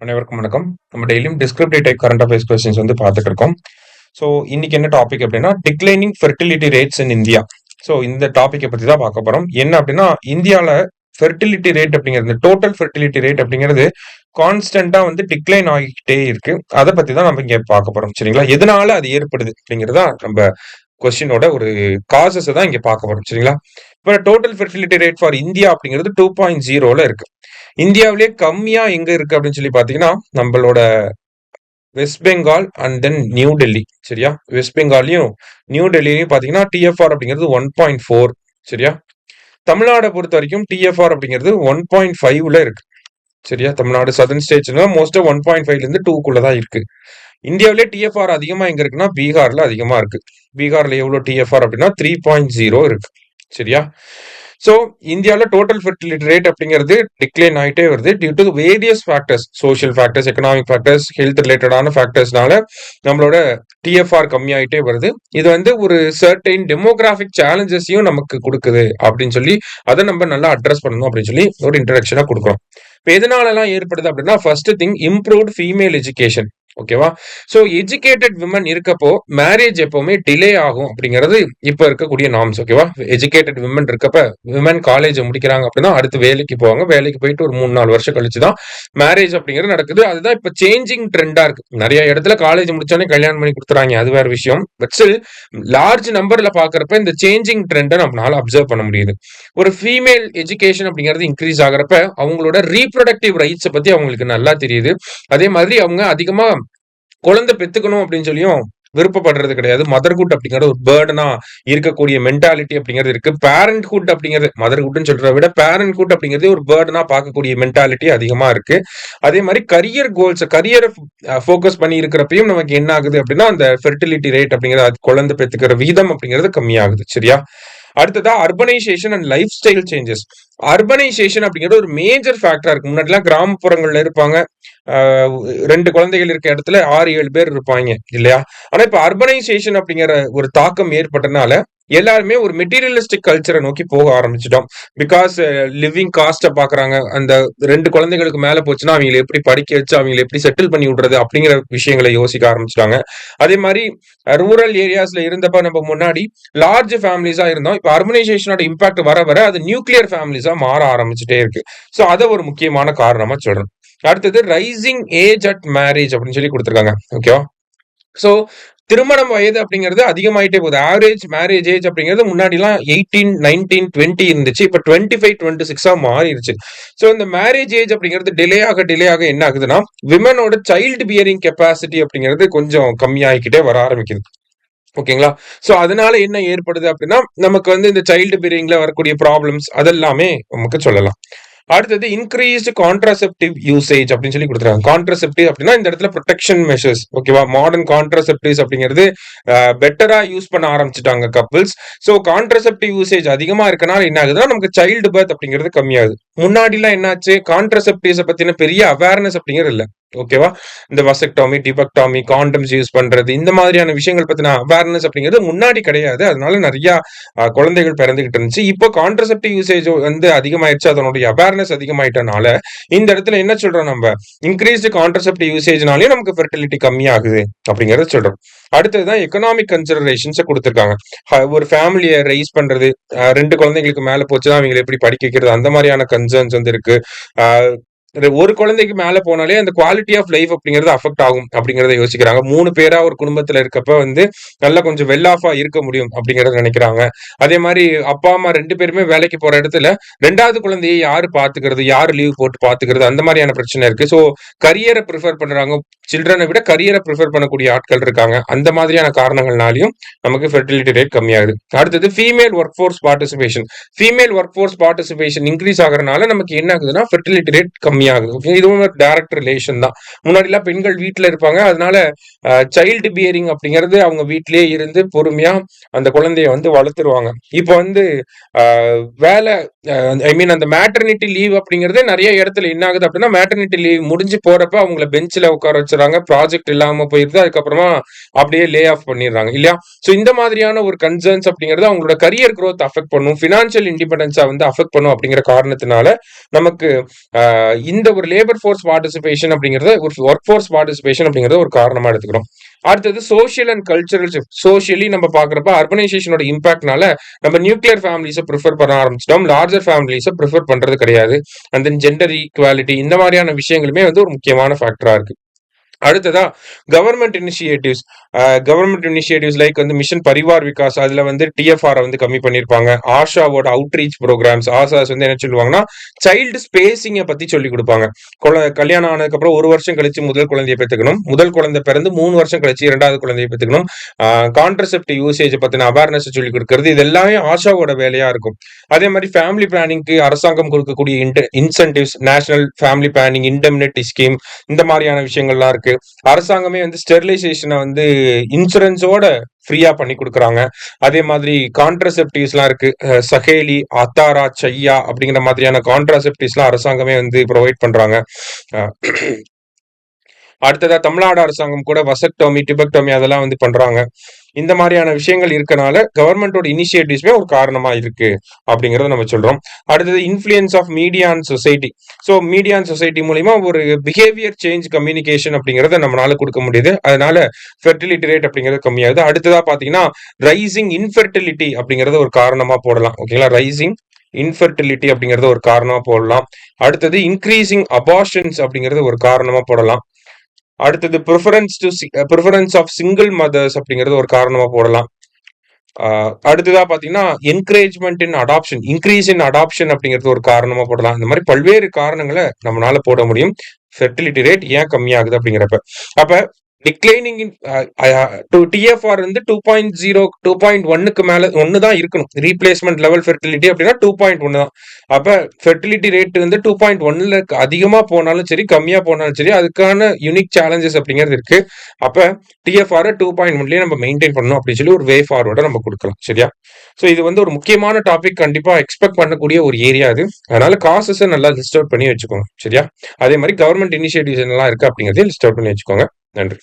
அனைவருக்கும் வணக்கம். நம்ம டெய்லியும் descriptive type current affairs questions வந்து பார்த்துட்டு இருக்கோம். ஸோ இன்னைக்கு என்ன டாபிக் அப்படின்னா declining fertility rates in India. So இந்த டாப்பிக்கை பற்றி தான் பார்க்க போறோம். என்ன அப்படின்னா இந்தியாவில் ஃபெர்டிலிட்டி ரேட் அப்படிங்கிறது டோட்டல் ஃபெர்டிலிட்டி ரேட் அப்படிங்கிறது கான்ஸ்டன்டா வந்து டிக்ளைன் ஆகிக்கிட்டே இருக்கு. அதை பத்தி தான் நம்ம இங்க பார்க்க போறோம். சரிங்களா? எதனால அது ஏற்படுது அப்படிங்கிறதா நம்ம கொஸ்டினோட ஒரு காசஸ் தான் இங்க பார்க்க போறோம். சரிங்களா? இப்போ total fertility rate for India அப்படிங்கிறது 2.0ல இருக்கு. இந்தியாவிலே கம்மியா எங்க இருக்கு அப்படின்னு சொல்லி பாத்தீங்கன்னா நம்மளோட west Bengal and then new Delhi. சரியா? வெஸ்ட் பெங்காலையும் நியூ டெல்லியிலையும் பாத்தீங்கன்னா டிஎஃப்ஆர் அப்படிங்கிறது 1.4. சரியா? தமிழ்நாடை பொறுத்த வரைக்கும் டிஎஃப்ஆர் அப்படிங்கிறது 1.5ல இருக்கு. சரியா? தமிழ்நாடு சதர்ன் ஸ்டேட்ஸ்ல மோஸ்டா 1.5ல இருந்து 2க்குள்ள தான் இருக்கு. இந்தியாவிலே டிஎஃப்ஆர் அதிகமா எங்க இருக்குன்னா பீகார்ல அதிகமா இருக்கு. பீகார்ல எவ்வளவு டிஎஃப்ஆர் அப்படின்னா 3.0 இருக்கு. சரியா? ஸோ இந்தியாவில் டோட்டல் ஃபெர்டிலிட்டி ரேட் அப்படிங்கிறது டிக்ளைன் ஆகிட்டே வருது due to various factors, social factors, economic factors, health ரிலேட்டடான ஃபேக்டர்ஸ்னால நம்மளோட டிஎஃப்ஆர் கம்மியாயிட்டே வருது. இது வந்து ஒரு சர்டைன் டெமோகிராஃபிக் சேலஞ்சஸையும் நமக்கு கொடுக்குது அப்படின்னு சொல்லி அதை நம்ம நல்லா அட்ரஸ் பண்ணணும் அப்படின்னு சொல்லி ஒரு இன்ட்ரடக்ஷனாக கொடுக்குறோம். இப்போ எதனாலலாம் ஏற்படுது அப்படின்னா first thing improved female education. ஓகேவா? ஸோ எஜுகேட்டட் விமன் இருக்கப்போ மேரேஜ் எப்பவுமே டிலே ஆகும் அப்படிங்கிறது இப்ப இருக்கக்கூடிய நார்ம்ஸ். ஓகேவா? எஜுகேட்டட் விமன் இருக்கப்ப விமன் காலேஜ் முடிக்கிறாங்க அப்படின்னா அடுத்து வேலைக்கு போவாங்க. வேலைக்கு போயிட்டு ஒரு 3-4 வருஷம் கழிச்சு தான் மேரேஜ் அப்படிங்கிறது நடக்குது. அதுதான் இப்ப சேஞ்சிங் ட்ரெண்டா இருக்கு. நிறைய இடத்துல காலேஜ் முடிச்சோடனே கல்யாணம் பண்ணி கொடுத்துறாங்க, அது வேற விஷயம். பட் ஸ்டில் லார்ஜ் நம்பர்ல பாக்குறப்ப இந்த சேஞ்சிங் ட்ரெண்டை நம்மளால அப்சர்வ் பண்ண முடியுது. ஒரு ஃபீமேல் எஜுகேஷன் அப்படிங்கிறது இன்க்ரீஸ் ஆகிறப்ப அவங்களோட ரீப்ரொடக்டிவ் ரைட்ஸை பத்தி அவங்களுக்கு நல்லா தெரியுது. அதே மாதிரி அவங்க அதிகமா குழந்தை பெத்துக்கணும் அப்படின்னு சொல்லியும் விருப்பப்படுறது கிடையாது. மதர்ஹுட் அப்படிங்கிற ஒரு பேர்டனா இருக்கக்கூடிய மென்டாலிட்டி அப்படிங்கிறது இருக்கு. பேரண்ட்ஹுட் அப்படிங்கிறது மதர்ஹுட்னு சொல்றதை விட பேரண்ட்ஹுட் அப்படிங்கிறது ஒரு பேர்டனா பார்க்கக்கூடிய மென்டாலிட்டி அதிகமா இருக்கு. அதே மாதிரி கரியர் கோல்ஸ், கரியரை ஃபோக்கஸ் பண்ணி இருக்கிறப்பையும் நமக்கு என்ன ஆகுது அப்படின்னா அந்த ஃபெர்டிலிட்டி ரேட் அப்படிங்கிறது குழந்தை பெத்துக்கிற விகிதம் அப்படிங்கிறது கம்மியாகுது. சரியா? அடுத்ததா urbanisation and life style changes. Urbanisation அப்படிங்கிறது ஒரு மேஜர் ஃபேக்டரா இருக்கு. முன்னாடிலாம் கிராமப்புறங்கள்ல இருப்பாங்க, 2 குழந்தைகள் இருக்க இடத்துல 6-7 பேர் இருப்பாங்க இல்லையா? ஆனா இப்ப அர்பனைசேஷன் அப்படிங்கிற ஒரு தாக்கம் ஏற்பட்டனால எல்லாருமே ஒரு மெட்டீரியலிஸ்டிக் கல்ச்சரை நோக்கி போக ஆரம்பிச்சிட்டோம். பிகாஸ் லிவிங் காஸ்ட்டை பாக்குறாங்க. அந்த 2 குழந்தைகளுக்கு மேல போச்சுன்னா அவங்களை எப்படி படிக்க வச்சு அவங்களை எப்படி செட்டில் பண்ணி விடுறது அப்படிங்கிற விஷயங்களை யோசிக்க ஆரம்பிச்சிட்டாங்க. அதே மாதிரி ரூரல் ஏரியாஸ்ல இருந்தப்ப நம்ம முன்னாடி லார்ஜ் ஃபேமிலிஸா இருந்தோம். இப்ப அர்பனைசேஷனோட இம்பாக்ட் வர வர அது நியூக்ளியர் ஃபேமிலிஸா மாற ஆரம்பிச்சுட்டே இருக்கு. ஸோ அதை ஒரு முக்கியமான காரணமா சொல்றேன். அடுத்தது ரைசிங் ஏஜ் அட் மேரேஜ் அப்படின்னு சொல்லி கொடுத்துருக்காங்க. ஓகேவா? ஸோ திருமணம் வயது அப்படிங்கிறது அதிகமாயிட்டே போகுது. ஆவரேஜ் மேரேஜ் ஏஜ் அப்படிங்கிறது முன்னாடிலாம் 18, 19, 20 இருந்துச்சு. இப்ப 25, 26 மாறிடுச்சு. ஸோ இந்த மேரேஜ் ஏஜ் அப்படிங்கிறது டிலே ஆக என்ன ஆகுதுன்னா விமனோட சைல்டு பியரிங் கெப்பாசிட்டி அப்படிங்கிறது கொஞ்சம் கம்மியாகிக்கிட்டே வர ஆரம்பிக்குது. ஓகேங்களா? சோ அதனால என்ன ஏற்படுது அப்படின்னா நமக்கு வந்து இந்த சைல்டு பியரிங்ல வரக்கூடிய ப்ராப்ளம்ஸ் அதெல்லாமே நமக்கு சொல்லலாம். அடுத்தது இன்க்ரீஸ்டு கான்ட்ராசெப்டிவ் யூசேஜ் அப்படின்னு சொல்லி கொடுத்துருக்காங்க. கான்ட்ராசெப்டிவ் அப்படின்னா இந்த இடத்துல ப்ரொடெக்ஷன் மெஷர்ஸ். ஓகேவா? மாடர்ன் கான்ட்ராசெப்டிவ்ஸ் அப்படிங்கிறது பெட்டரா யூஸ் பண்ண ஆரம்பிச்சுட்டாங்க கப்பிள்ஸ். ஸோ கான்ட்ராசெப்டிவ் யூசேஜ் அதிகமா இருக்கனால என்ன ஆகுதுன்னா நமக்கு சைல்டு பர்த் அப்படிங்கிறது கம்மியாகுது. முன்னாடிலாம் என்னாச்சு, கான்ட்ராசெப்டிவ்ஸை பத்தின பெரிய அவேர்னஸ் அப்படிங்கிறது இல்லை. ஓகேவா? இந்த வசெக்டாமி, டிபெக்டாமி, காண்டம்ஸ் யூஸ் பண்றது இந்த மாதிரியான விஷயங்கள் பத்தின அவேர்னஸ் அப்படிங்கிறது முன்னாடி கிடையாது. அதனால நிறைய குழந்தைகள் பிறந்துகிட்டு இருந்துச்சு. இப்போ கான்ட்ராசெப்டிவ் யூசேஜ் வந்து அதிகமாயிருச்சு, அதனுடைய அவேர்னஸ் அதிகமாயிட்டனால இந்த இடத்துல என்ன சொல்றோம், நம்ம இன்க்ரீஸ்டு கான்ட்ராசெப்டிவ் யூசேஜ்னாலே நமக்கு ஃபெர்டிலிட்டி கம்மியாகுது அப்படிங்கறத சொல்றோம். அடுத்ததுதான் எக்கனாமிக் கன்சிடரேஷன்ஸ் கொடுத்திருக்காங்க. ஒரு ஃபேமிலியை ரைஸ் பண்றது, 2 குழந்தைங்களுக்கு மேல போச்சுன்னா அவங்களை எப்படி படிக்க வைக்கிறது, அந்த மாதிரியான கன்சர்ன்ஸ் வந்து இருக்கு. ஒரு குழந்தைக்கு மேல போனாலே அந்த குவாலிட்டி ஆஃப் லைஃப் அப்படிங்கறது அஃபெக்ட் ஆகும் அப்படிங்கறத யோசிக்கிறாங்க. 3 பேரா ஒரு குடும்பத்துல இருக்கப்ப வந்து நல்லா கொஞ்சம் வெல் ஆஃபா இருக்க முடியும் அப்படிங்கறத நினைக்கிறாங்க. அதே மாதிரி அப்பா அம்மா 2 பேருமே வேலைக்கு போற இடத்துல 2வது குழந்தையை யாரு பாத்துக்கிறது, யாரு லீவ் போட்டு பாத்துக்கிறது, அந்த மாதிரியான பிரச்சனை இருக்கு. ஸோ கரியரை ப்ரிஃபர் பண்றாங்க. சில்ட்ரனை விட கரியரை ப்ரிஃபர் பண்ணக்கூடிய ஆட்கள் இருக்காங்க. அந்த மாதிரியான காரணங்கள்னாலையும் நமக்கு ஃபெர்டிலிட்டி ரேட் கம்மியாகுது. அடுத்தது female work force participation. Female work force participation increase ஆகிறதுனால நமக்கு என்ன ஆகுதுன்னா ஃபெர்டிலிட்டி ரேட் கம்மியாகுது. இதுவும் ஒரு டைரக்ட் ரிலேஷன் தான். முன்னாடி எல்லாம் பெண்கள் வீட்டுல இருப்பாங்க. அதனால சைல்டு பியரிங் அப்படிங்கிறது அவங்க வீட்டிலேயே இருந்து பொறுமையா அந்த குழந்தைய வந்து வளர்த்துருவாங்க. இப்போ வந்து வேலை, ஐ மீன் அந்த மேட்டர்னிட்டி லீவ் அப்படிங்கிறது நிறைய இடத்துல என்ன ஆகுது அப்படின்னா மேட்டர்னிட்டி லீவ் முடிஞ்சு போறப்ப அவங்கள பெஞ்சில் உட்கார வச்சிடறாங்க. வச்சிடறாங்க, ப்ராஜெக்ட் இல்லாம போயிருது, அதுக்கப்புறமா அப்படியே லே ஆஃப் பண்ணிடுறாங்க இல்லையா? ஸோ இந்த மாதிரியான ஒரு கன்சர்ன்ஸ் அப்படிங்கிறது அவங்களோட கரியர் growth அஃபெக்ட் பண்ணும், ஃபினான்ஷியல் இண்டிபெண்டன்ஸை வந்து அஃபெக்ட் பண்ணும் அப்படிங்கிற காரணத்தினால நமக்கு இந்த ஒரு லேபர் ஃபோர்ஸ் பார்ட்டிசிபேஷன் அப்படிங்கிறத ஒரு ஒர்க் ஃபோர்ஸ் பார்ட்டிசிபேஷன் அப்படிங்கிறத ஒரு காரணமா எடுத்துக்கிறோம். அடுத்தது social and cultural shift. Socially நம்ம பாக்குறப்ப அர்பனைசேஷனோட இம்பாக்ட்னால நம்ம நியூக்ளியர் ஃபேமிலிஸை ப்ரிஃபர் பண்ண ஆரம்பிச்சிட்டோம், லார்ஜர் ஃபேமிலிஸை ப்ரிஃபர் பண்றது கிடையாது. அண்ட் தென் ஜெண்டர் ஈக்குவாலிட்டி இந்த மாதிரியான விஷயங்களுமே வந்து ஒரு முக்கியமான ஃபேக்டரா இருக்கு. அடுத்ததா government initiatives. Government initiatives like வந்து மிஷன் பரிவார் விகாஸ், அதுல வந்து டிஎஃப்ஆர் வந்து கம்மி பண்ணிருப்பாங்க. ஆஷாவோட அவுட்ரீச் ப்ரோக்ராம்ஸ், ஆசாஸ் வந்து என்ன சொல்லுவாங்கன்னா சைல்டு ஸ்பேசிங்கை பத்தி சொல்லி கொடுப்பாங்க. கல்யாணம் ஆனதுக்கு அப்புறம் 1 வருஷம் கழிச்சு முதல் குழந்தையை பெற்றுக்கணும், முதல் குழந்தை பிறந்து 3 வருஷம் கழிச்சு 2வது குழந்தையை பெற்றுக்கணும், கான்ட்ரசெப்டிவ் யூசேஜ் பத்தின அவேர்னஸ் சொல்லி கொடுக்கறது, இது எல்லாமே ஆஷாவோட வேலையா இருக்கும். அதே மாதிரி ஃபேமிலி பிளானிங்க்கு அரசாங்கம் கொடுக்கக்கூடிய incentives, national family planning indemnity scheme, இந்த மாதிரியான விஷயங்கள்லாம் இருக்கு. அரசாங்கமே வந்து ஸ்டெரிலைசேஷனை வந்து இன்சூரன்ஸோட ஃப்ரீயா பண்ணி கொடுக்குறாங்க. அதே மாதிரி கான்ட்ரசெப்டிவ்ஸ் எல்லாம் இருக்கு, சஹேலி, அத்தாரா, சையா அப்படிங்கிற மாதிரியான கான்ட்ரசெப்டிவ்ஸ் எல்லாம் அரசாங்கமே வந்து ப்ரொவைட் பண்றாங்க. அடுத்ததா தமிழ்நாடு அரசாங்கம் கூட வசக்டோமி, டிபெக்டோமி அதெல்லாம் வந்து பண்றாங்க. இந்த மாதிரியான விஷயங்கள் இருக்கனால கவர்மெண்டோட இனிஷியேட்டிவ்ஸ்மே ஒரு காரணமா இருக்கு அப்படிங்கறத நம்ம சொல்றோம். அடுத்தது influence of media and society. So media and society மூலியமா ஒரு பிஹேவியர் சேஞ்ச் கம்யூனிகேஷன் அப்படிங்கறத நம்மளால கொடுக்க முடியுது, அதனால ஃபெர்டிலிட்டி ரேட் அப்படிங்கிறது கம்மியாகுது. அடுத்ததா பாத்தீங்கன்னா ரைசிங் இன்ஃபெர்டிலிட்டி அப்படிங்கறத ஒரு காரணமா போடலாம். ஓகேங்களா, ரைசிங் இன்ஃபெர்டிலிட்டி அப்படிங்கறத ஒரு காரணமா போடலாம். அடுத்தது இன்க்ரீசிங் அபார்ஷன்ஸ் அப்படிங்கறது ஒரு காரணமா போடலாம். அடுத்தது ப்ரிஃபரன்ஸ் ஆஃப் சிங்கிள் மதர்ஸ் அப்படிங்கறது ஒரு காரணமா போடலாம். அடுத்ததா பாத்தீங்கன்னா encouragement in adoption, increase in adoption அப்படிங்கிறது ஒரு காரணமா போடலாம். இந்த மாதிரி பல்வேறு காரணங்களை நம்மளால போட முடியும் ஃபெர்டிலிட்டி ரேட் ஏன் கம்மியாகுது அப்படிங்கிறப்ப. அப்ப டிக்ளைனிங் டிஎஃப்ஆர் வந்து 2.0 2.1க்கு மேல 1 தான் இருக்கணும். ரீப்ளேஸ்மெண்ட் லெவல் ஃபெர்டிலிட்டி அப்படின்னா 2.1 தான். அப்ப ஃபெர்டிலிட்டி ரேட் வந்து 2.1ல அதிகமா போனாலும் சரி கம்மியா போனாலும் சரி அதுக்கான யூனிக் சேலஞ்சஸ் அப்படிங்கிறது இருக்கு. அப்ப டிஎஃப்ஆர் 2.1லயே நம்ம மெயின்டைன் பண்ணணும் அப்படின்னு சொல்லி ஒரு வே ஃபார்வர்டை நம்ம கொடுக்கலாம். சரியா? ஸோ இது வந்து ஒரு முக்கியமான டாபிக், கண்டிப்பா எக்ஸ்பெக்ட் பண்ணக்கூடிய ஒரு ஏரியா அது. அதனால காசஸை நல்லா லிஸ்ட் அவுட் பண்ணி வச்சுக்கோங்க. சரியா? அதே மாதிரி கவர்மெண்ட் இனிஷியேட்டிவ்ஸ் எல்லாம் இருக்கு அப்படிங்கிறதையும் லிஸ்ட் அவுட் பண்ணி வச்சுக்கோங்க. நன்றி.